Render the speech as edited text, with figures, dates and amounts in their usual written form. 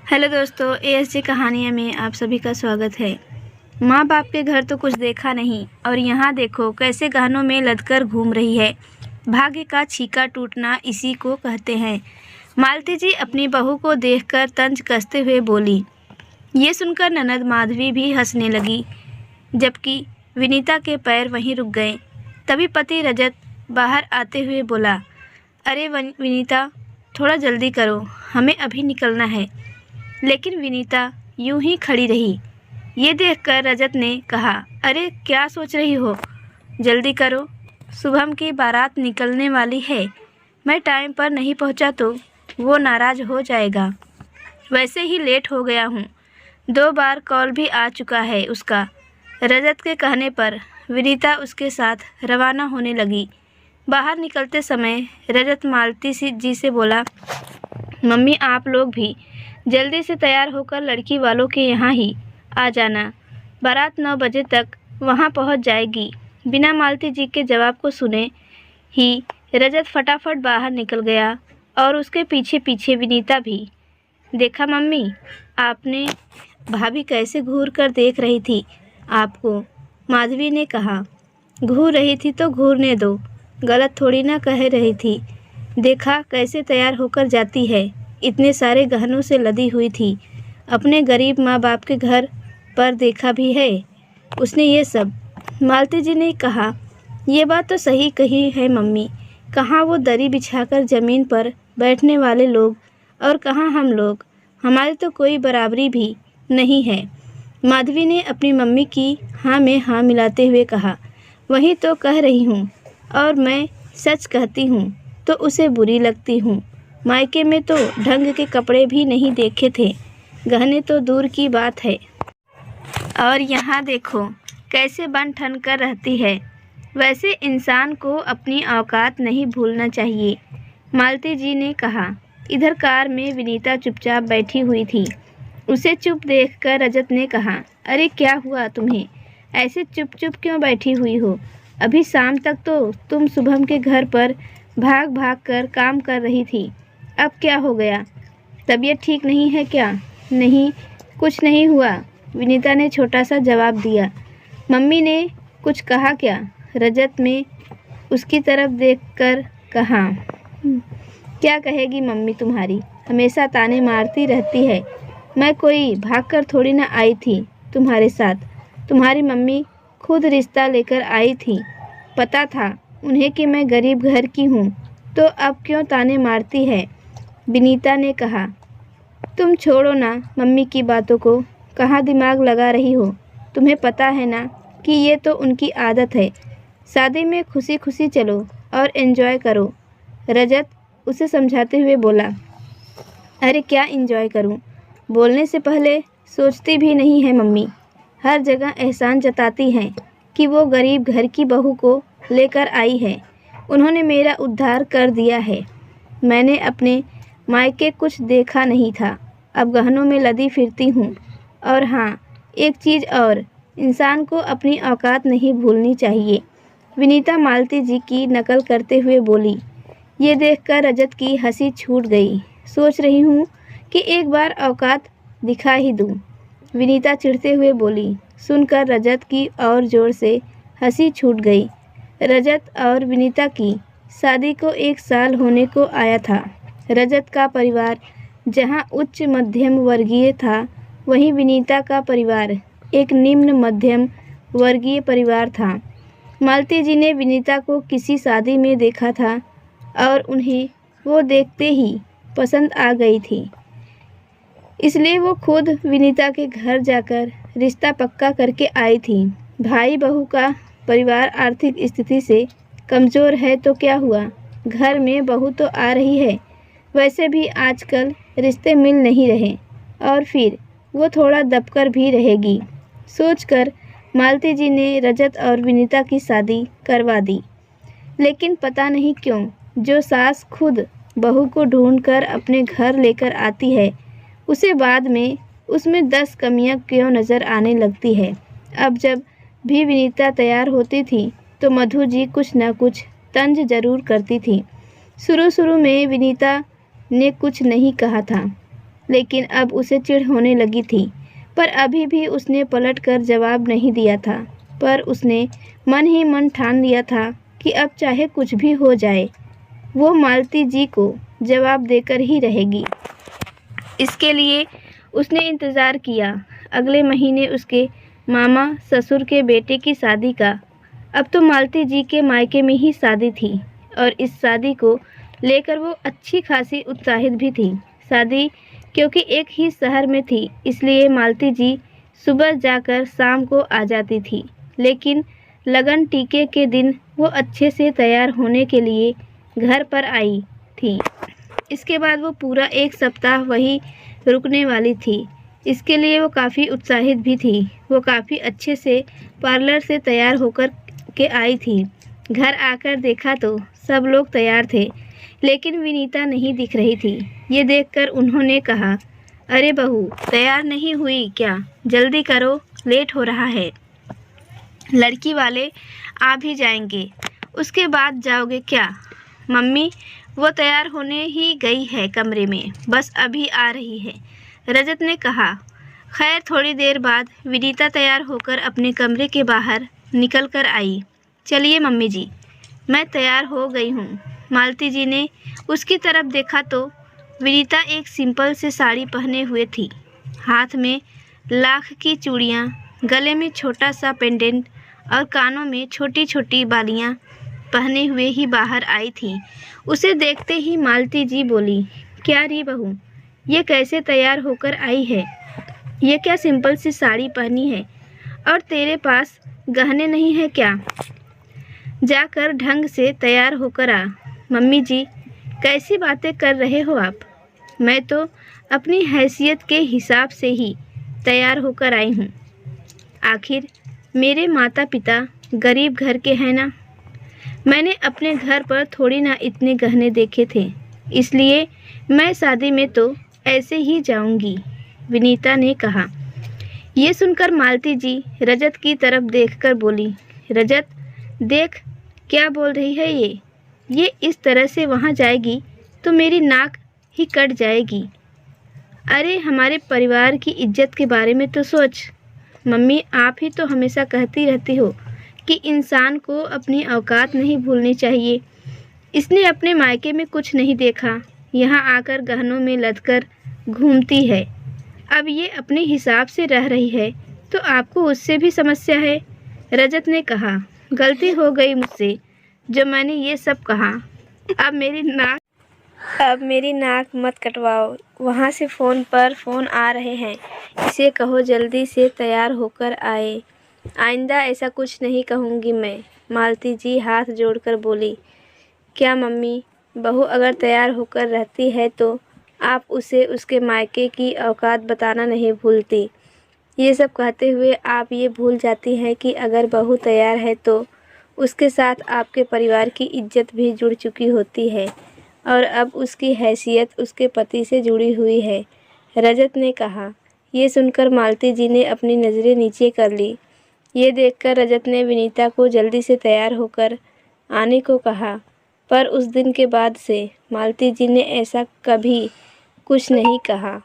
Hello दोस्तों, ASJ कहानियाँ में आप सभी का स्वागत है। माँ बाप के घर तो कुछ देखा नहीं और यहाँ देखो कैसे गहनों में लदकर घूम रही है। भाग्य का छीका टूटना इसी को कहते हैं। मालती जी अपनी बहू को देखकर तंज कसते हुए बोली। ये सुनकर ननद माधवी भी हंसने लगी, जबकि विनीता के पैर वहीं रुक गए। तभी पति रजत बाहर आते हुए बोला, अरे विनीता, थोड़ा जल्दी करो, हमें अभी निकलना है। लेकिन विनीता यूं ही खड़ी रही। ये देखकर रजत ने कहा, अरे क्या सोच रही हो, जल्दी करो, शुभम की बारात निकलने वाली है। मैं टाइम पर नहीं पहुंचा तो वो नाराज़ हो जाएगा। वैसे ही लेट हो गया हूँ, 2 बार कॉल भी आ चुका है उसका। रजत के कहने पर विनीता उसके साथ रवाना होने लगी। बाहर निकलते समय रजत मालती जी से बोला, मम्मी आप लोग भी जल्दी से तैयार होकर लड़की वालों के यहाँ ही आ जाना। बारात 9 बजे तक वहाँ पहुँच जाएगी। बिना मालती जी के जवाब को सुने ही रजत फटाफट बाहर निकल गया और उसके पीछे पीछे विनीता भी। देखा मम्मी, आपने भाभी कैसे घूर कर देख रही थी आपको, माधवी ने कहा। घूर रही थी तो घूरने दो, गलत थोड़ी ना कह रही थी। देखा कैसे तैयार होकर जाती है, इतने सारे गहनों से लदी हुई थी। अपने गरीब माँ बाप के घर पर देखा भी है उसने ये सब। मालती जी ने कहा, ये बात तो सही कही है मम्मी। कहाँ वो दरी बिछाकर ज़मीन पर बैठने वाले लोग और कहाँ हम लोग, हमारी तो कोई बराबरी भी नहीं है। माधवी ने अपनी मम्मी की हाँ में हाँ मिलाते हुए कहा, वही तो कह रही हूँ, और मैं सच कहती हूँ तो उसे बुरी लगती हूँ। मायके में तो ढंग के कपड़े भी नहीं देखे थे, गहने तो दूर की बात है। और यहाँ देखो कैसे बन ठन कर रहती है। वैसे इंसान को अपनी औकात नहीं भूलना चाहिए, मालती जी ने कहा। इधर कार में विनीता चुपचाप बैठी हुई थी। उसे चुप देखकर रजत ने कहा, अरे क्या हुआ तुम्हें, ऐसे चुप चुप क्यों बैठी हुई हो? अभी शाम तक तो तुम शुभम के घर पर भाग भाग कर काम कर रही थी, अब क्या हो गया? तबीयत ठीक नहीं है क्या? नहीं, कुछ नहीं हुआ, विनीता ने छोटा सा जवाब दिया। मम्मी ने कुछ कहा क्या? रजत ने उसकी तरफ देखकर कहा। क्या कहेगी मम्मी तुम्हारी, हमेशा ताने मारती रहती है। मैं कोई भागकर थोड़ी ना आई थी तुम्हारे साथ, तुम्हारी मम्मी खुद रिश्ता लेकर आई थी। पता था उन्हें कि मैं गरीब घर की हूँ, तो अब क्यों ताने मारती है? विनीता ने कहा। तुम छोड़ो ना मम्मी की बातों को, कहाँ दिमाग लगा रही हो? तुम्हें पता है ना कि ये तो उनकी आदत है। शादी में खुशी खुशी चलो और एंजॉय करो। रजत उसे समझाते हुए बोला। अरे क्या एंजॉय करूं? बोलने से पहले सोचती भी नहीं है मम्मी। हर जगह एहसान जताती हैं कि वो गरीब घर की बहू को लेकर आई है, उन्होंने मेरा उद्धार कर दिया है। मैंने अपने मायके कुछ देखा नहीं था, अब गहनों में लदी फिरती हूँ। और हाँ, एक चीज़ और, इंसान को अपनी औकात नहीं भूलनी चाहिए, विनीता मालती जी की नकल करते हुए बोली। ये देखकर रजत की हंसी छूट गई। सोच रही हूँ कि एक बार औकात दिखा ही दूँ, विनीता चिढ़ते हुए बोली। सुनकर रजत की और ज़ोर से हंसी छूट गई। रजत और विनीता की शादी को 1 साल होने को आया था। रजत का परिवार जहां उच्च मध्यम वर्गीय था, वहीं विनीता का परिवार एक निम्न मध्यम वर्गीय परिवार था। मालती जी ने विनीता को किसी शादी में देखा था और उन्हें वो देखते ही पसंद आ गई थी, इसलिए वो खुद विनीता के घर जाकर रिश्ता पक्का करके आई थी। भाई बहू का परिवार आर्थिक स्थिति से कमज़ोर है तो क्या हुआ, घर में बहू तो आ रही है। वैसे भी आजकल रिश्ते मिल नहीं रहे, और फिर वो थोड़ा दबकर भी रहेगी। सोचकर मालती जी ने रजत और विनीता की शादी करवा दी। लेकिन पता नहीं क्यों जो सास खुद बहू को ढूंढकर अपने घर लेकर आती है, उसे बाद में उसमें 10 कमियां क्यों नज़र आने लगती है। अब जब भी विनीता तैयार होती थी तो मधु जी कुछ न कुछ तंज ज़रूर करती थी। शुरू में विनीता ने कुछ नहीं कहा था, लेकिन अब उसे चिढ़ होने लगी थी। पर अभी भी उसने पलट कर जवाब नहीं दिया था। पर उसने मन ही मन ठान लिया था कि अब चाहे कुछ भी हो जाए, वो मालती जी को जवाब देकर ही रहेगी। इसके लिए उसने इंतज़ार किया अगले महीने उसके मामा ससुर के बेटे की शादी का। अब तो मालती जी के मायके में ही शादी थी और इस शादी को लेकर वो अच्छी खासी उत्साहित भी थी। शादी क्योंकि एक ही शहर में थी, इसलिए मालती जी सुबह जाकर शाम को आ जाती थी। लेकिन लगन टीके के दिन वो अच्छे से तैयार होने के लिए घर पर आई थी। इसके बाद वो पूरा 1 सप्ताह वहीं रुकने वाली थी। इसके लिए वो काफ़ी उत्साहित भी थी। वो काफ़ी अच्छे से पार्लर से तैयार होकर के आई थी। घर आकर देखा तो सब लोग तैयार थे, लेकिन विनीता नहीं दिख रही थी। ये देखकर उन्होंने कहा, अरे बहू, तैयार नहीं हुई क्या? जल्दी करो, लेट हो रहा है। लड़की वाले आ भी जाएंगे, उसके बाद जाओगे क्या? मम्मी, वो तैयार होने ही गई है कमरे में, बस अभी आ रही है, रजत ने कहा। खैर थोड़ी देर बाद विनीता तैयार होकर अपने कमरे के बाहर निकल कर आई। चलिए मम्मी जी, मैं तैयार हो गई हूँ। मालती जी ने उसकी तरफ देखा तो विनीता एक सिंपल से साड़ी पहने हुए थी। हाथ में लाख की चूड़ियाँ, गले में छोटा सा पेंडेंट और कानों में छोटी छोटी बालियाँ पहने हुए ही बाहर आई थी। उसे देखते ही मालती जी बोली, क्या री बहू, ये कैसे तैयार होकर आई है? ये क्या सिंपल सी साड़ी पहनी है और तेरे पास गहने नहीं है क्या? जाकर ढंग से तैयार होकर आ। मम्मी जी, कैसी बातें कर रहे हो आप? मैं तो अपनी हैसियत के हिसाब से ही तैयार होकर आई हूँ। आखिर मेरे माता पिता गरीब घर के हैं ना। मैंने अपने घर पर थोड़ी ना इतने गहने देखे थे, इसलिए मैं शादी में तो ऐसे ही जाऊंगी, विनीता ने कहा। ये सुनकर मालती जी रजत की तरफ देखकर बोली, रजत देख क्या बोल रही है ये इस तरह से वहाँ जाएगी तो मेरी नाक ही कट जाएगी। अरे हमारे परिवार की इज्जत के बारे में तो सोच। मम्मी, आप ही तो हमेशा कहती रहती हो कि इंसान को अपनी औकात नहीं भूलनी चाहिए। इसने अपने मायके में कुछ नहीं देखा, यहाँ आकर गहनों में लदकर घूमती है। अब ये अपने हिसाब से रह रही है तो आपको उससे भी समस्या है। रजत ने कहा, गलती हो गई मुझसे जो मैंने ये सब कहा। अब मेरी नाक मत कटवाओ। वहाँ से फ़ोन पर फ़ोन आ रहे हैं, इसे कहो जल्दी से तैयार होकर आए। आइंदा ऐसा कुछ नहीं कहूँगी मैं। मालती जी हाथ जोड़कर बोली, क्या मम्मी, बहू अगर तैयार होकर रहती है तो आप उसे उसके मायके की औकात बताना नहीं भूलती। ये सब कहते हुए आप ये भूल जाती हैं कि अगर बहू तैयार है तो उसके साथ आपके परिवार की इज्जत भी जुड़ चुकी होती है और अब उसकी हैसियत उसके पति से जुड़ी हुई है, रजत ने कहा। ये सुनकर मालती जी ने अपनी नज़रें नीचे कर ली। ये देखकर रजत ने विनीता को जल्दी से तैयार होकर आने को कहा, पर उस दिन के बाद से मालती जी ने ऐसा कभी कुछ नहीं कहा।